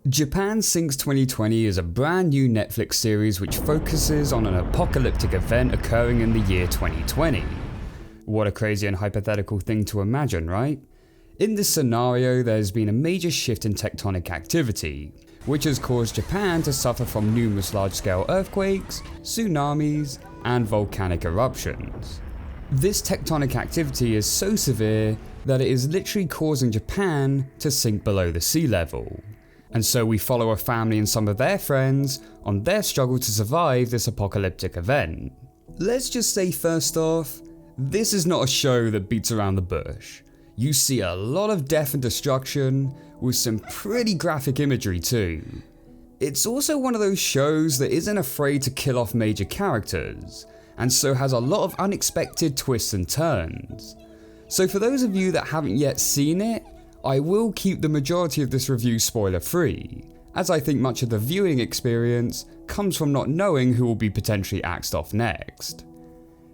Japan Sinks 2020 is a brand new Netflix series which focuses on an apocalyptic event occurring in the year 2020. What a crazy and hypothetical thing to imagine, right? In this scenario, there's been a major shift in tectonic activity, which has caused Japan to suffer from numerous large-scale earthquakes, tsunamis, and volcanic eruptions. This tectonic activity is so severe that it is literally causing Japan to sink below the sea level. And so we follow a family and some of their friends on their struggle to survive this apocalyptic event. Let's just say first off, this is not a show that beats around the bush. You see a lot of death and destruction, with some pretty graphic imagery too. It's also one of those shows that isn't afraid to kill off major characters, and so has a lot of unexpected twists and turns. So for those of you that haven't yet seen it, I will keep the majority of this review spoiler free, as I think much of the viewing experience comes from not knowing who will be potentially axed off next.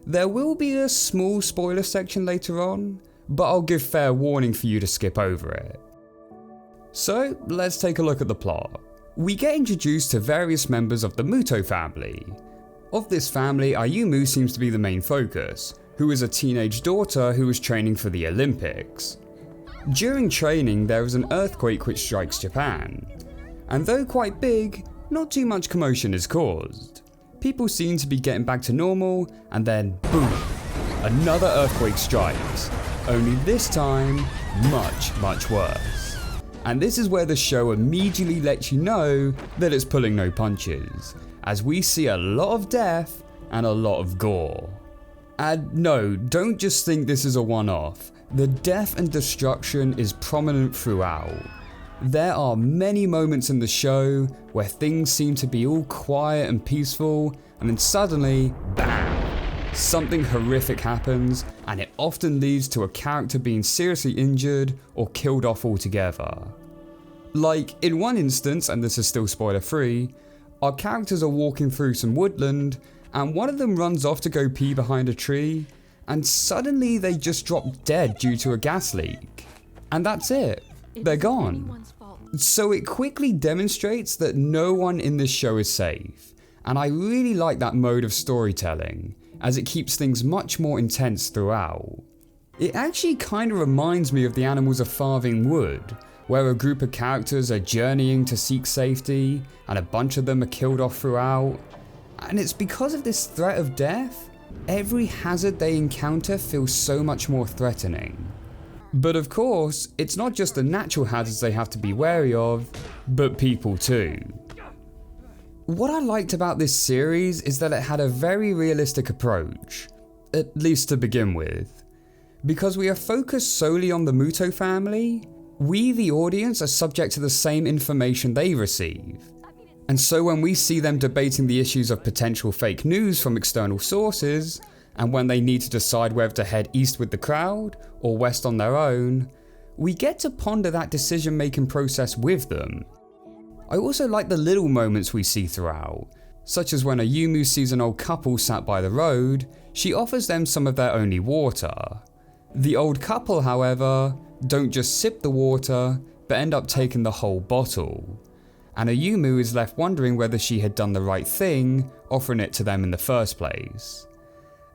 There will be a small spoiler section later on, but I'll give fair warning for you to skip over it. So let's take a look at the plot. We get introduced to various members of the Muto family. Of this family, Ayumu seems to be the main focus, who is a teenage daughter who is training for the Olympics. During training, there is an earthquake which strikes Japan, and though quite big, not too much commotion is caused. People seem to be getting back to normal, and then boom, another earthquake strikes, only this time much worse. And this is where the show immediately lets you know that it's pulling no punches, as we see a lot of death and a lot of gore. And no, don't just think this is a one-off. The death and destruction is prominent throughout. There are many moments in the show where things seem to be all quiet and peaceful, and then suddenly, bam! Something horrific happens, and it often leads to a character being seriously injured or killed off altogether. Like, in one instance, and this is still spoiler free, our characters are walking through some woodland, and one of them runs off to go pee behind a tree, and suddenly they just drop dead due to a gas leak. And that's it. They're gone. So it quickly demonstrates that no one in this show is safe, and I really like that mode of storytelling, as it keeps things much more intense throughout. It actually kind of reminds me of the Animals of Farthing Wood, where a group of characters are journeying to seek safety, and a bunch of them are killed off throughout. And it's because of this threat of death, every hazard they encounter feels so much more threatening. But of course, it's not just the natural hazards they have to be wary of, but people too. What I liked about this series is that it had a very realistic approach, at least to begin with. Because we are focused solely on the Muto family, we the audience are subject to the same information they receive. And so when we see them debating the issues of potential fake news from external sources, and when they need to decide whether to head east with the crowd or west on their own, we get to ponder that decision-making process with them. I also like the little moments we see throughout, such as when Ayumu sees an old couple sat by the road, she offers them some of their only water. The old couple, however, don't just sip the water, but end up taking the whole bottle. And Ayumu is left wondering whether she had done the right thing, offering it to them in the first place.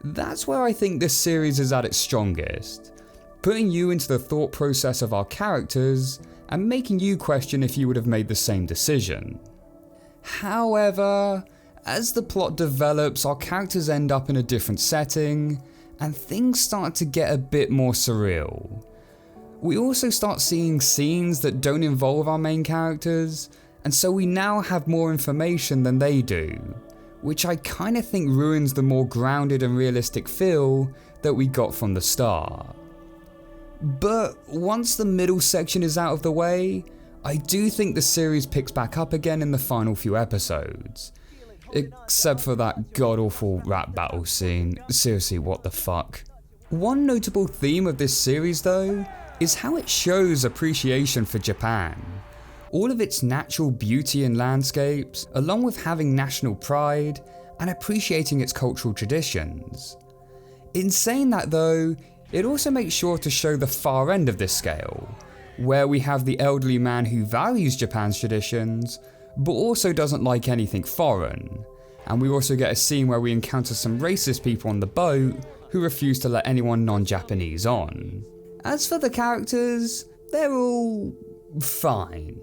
That's where I think this series is at its strongest, putting you into the thought process of our characters and making you question if you would have made the same decision. However, as the plot develops, our characters end up in a different setting, and things start to get a bit more surreal. We also start seeing scenes that don't involve our main characters, and so we now have more information than they do, which I kind of think ruins the more grounded and realistic feel that we got from the start. But once the middle section is out of the way, I do think the series picks back up again in the final few episodes. Except for that god-awful rap battle scene. Seriously, what the fuck? One notable theme of this series though, is how it shows appreciation for Japan. All of its natural beauty and landscapes, along with having national pride and appreciating its cultural traditions. In saying that though, it also makes sure to show the far end of this scale, where we have the elderly man who values Japan's traditions, but also doesn't like anything foreign. And we also get a scene where we encounter some racist people on the boat who refuse to let anyone non-Japanese on. As for the characters, they're all fine.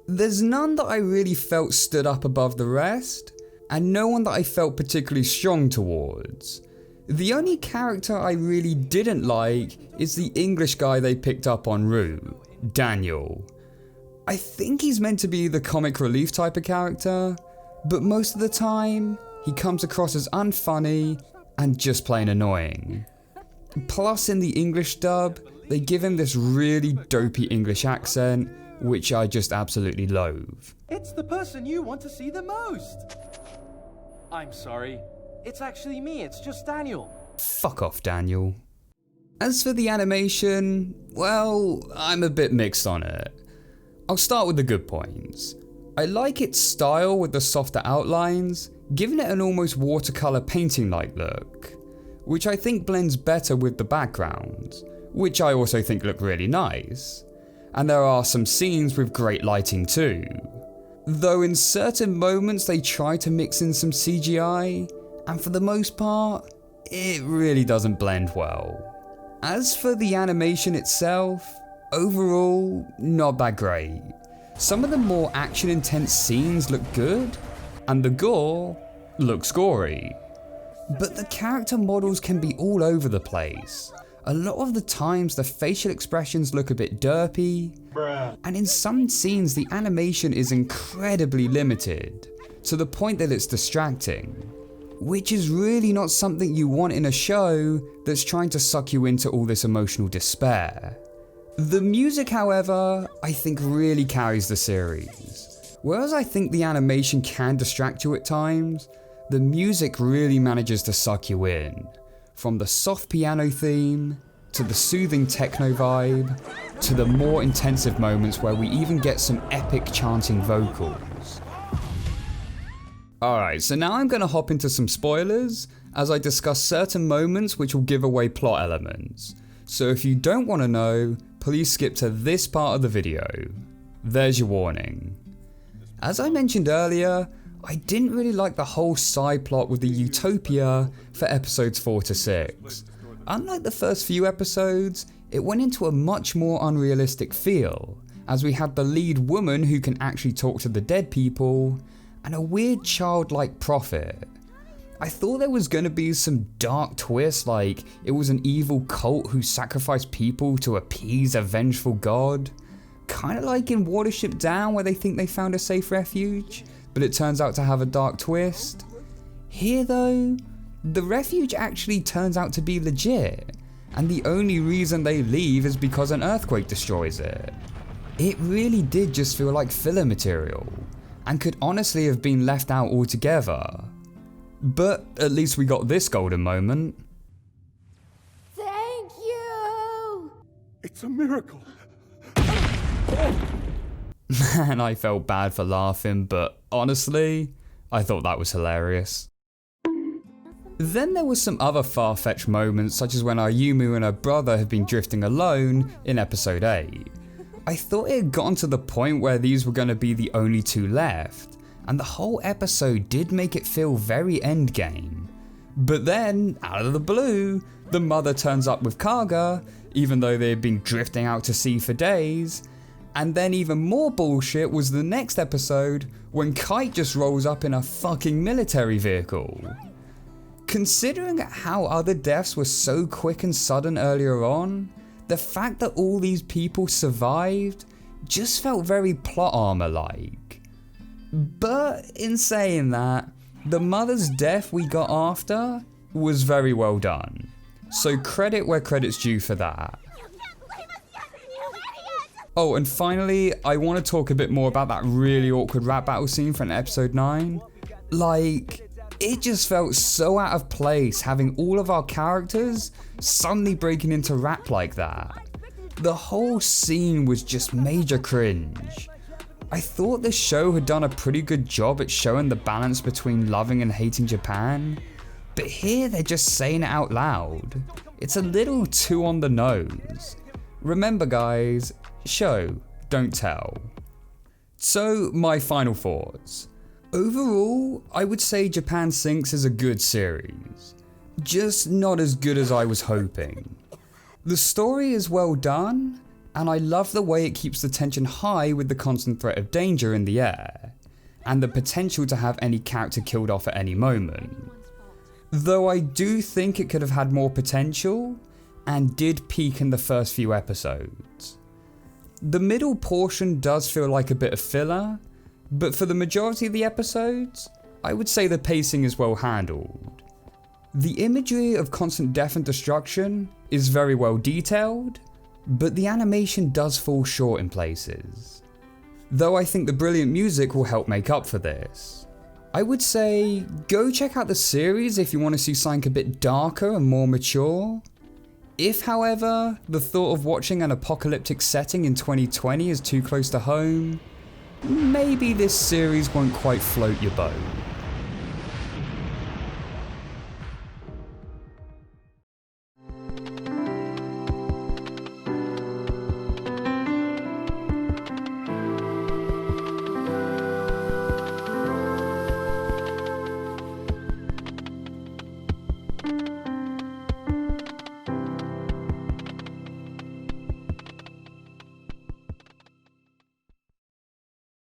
There's none that I really felt stood up above the rest, and no one that I felt particularly strong towards. The only character I really didn't like is the English guy they picked up en route, Daniel. I think he's meant to be the comic relief type of character, but most of the time, he comes across as unfunny and just plain annoying. Plus in the English dub, they give him this really dopey English accent, which I just absolutely loathe. It's the person you want to see the most! I'm sorry. It's actually me, it's just Daniel. Fuck off, Daniel. As for the animation, well, I'm a bit mixed on it. I'll start with the good points. I like its style with the softer outlines, giving it an almost watercolour painting-like look, which I think blends better with the background, which I also think look really nice. And there are some scenes with great lighting too. Though in certain moments they try to mix in some CGI, and for the most part, it really doesn't blend well. As for the animation itself, overall, not that great. Some of the more action-intense scenes look good, and the gore looks gory. But the character models can be all over the place. A lot of the times the facial expressions look a bit derpy, and in some scenes the animation is incredibly limited, to the point that it's distracting. Which is really not something you want in a show that's trying to suck you into all this emotional despair. The music, however, I think really carries the series. Whereas I think the animation can distract you at times, the music really manages to suck you in. From the soft piano theme, to the soothing techno vibe, to the more intensive moments where we even get some epic chanting vocals. Alright, so now I'm going to hop into some spoilers as I discuss certain moments which will give away plot elements. So if you don't want to know, please skip to this part of the video. There's your warning. As I mentioned earlier, I didn't really like the whole side plot with the utopia for episodes 4 to 6. Unlike the first few episodes, it went into a much more unrealistic feel, as we had the lead woman who can actually talk to the dead people, and a weird childlike prophet. I thought there was going to be some dark twist, like it was an evil cult who sacrificed people to appease a vengeful god. Kind of like in Watership Down where they think they found a safe refuge, but it turns out to have a dark twist. Here though, the refuge actually turns out to be legit, and the only reason they leave is because an earthquake destroys it. It really did just feel like filler material, and could honestly have been left out altogether. But at least we got this golden moment. Thank you! It's a miracle. Man, I felt bad for laughing, but honestly, I thought that was hilarious. Then there was some other far-fetched moments, such as when Ayumu and her brother had been drifting alone in episode 8. I thought it had gotten to the point where these were going to be the only two left, and the whole episode did make it feel very endgame. But then, out of the blue, the mother turns up with Kaga, even though they had been drifting out to sea for days. And then even more bullshit was the next episode when Kite just rolls up in a fucking military vehicle. Considering how other deaths were so quick and sudden earlier on, the fact that all these people survived just felt very plot armor like. But in saying that, the mother's death we got after was very well done. So credit where credit's due for that. Oh, and finally, I want to talk a bit more about that really awkward rap battle scene from episode 9. Like, it just felt so out of place having all of our characters suddenly breaking into rap like that. The whole scene was just major cringe. I thought the show had done a pretty good job at showing the balance between loving and hating Japan, but here they're just saying it out loud. It's a little too on the nose. Remember guys, Show, don't tell. So, my final thoughts. Overall, I would say Japan Sinks is a good series. Just not as good as I was hoping. The story is well done, and I love the way it keeps the tension high with the constant threat of danger in the air, and the potential to have any character killed off at any moment. Though I do think it could have had more potential, and did peak in the first few episodes. The middle portion does feel like a bit of filler, but for the majority of the episodes, I would say the pacing is well handled. The imagery of constant death and destruction is very well detailed, but the animation does fall short in places. Though I think the brilliant music will help make up for this. I would say go check out the series if you want to see something a bit darker and more mature. If, however, the thought of watching an apocalyptic setting in 2020 is too close to home, maybe this series won't quite float your boat.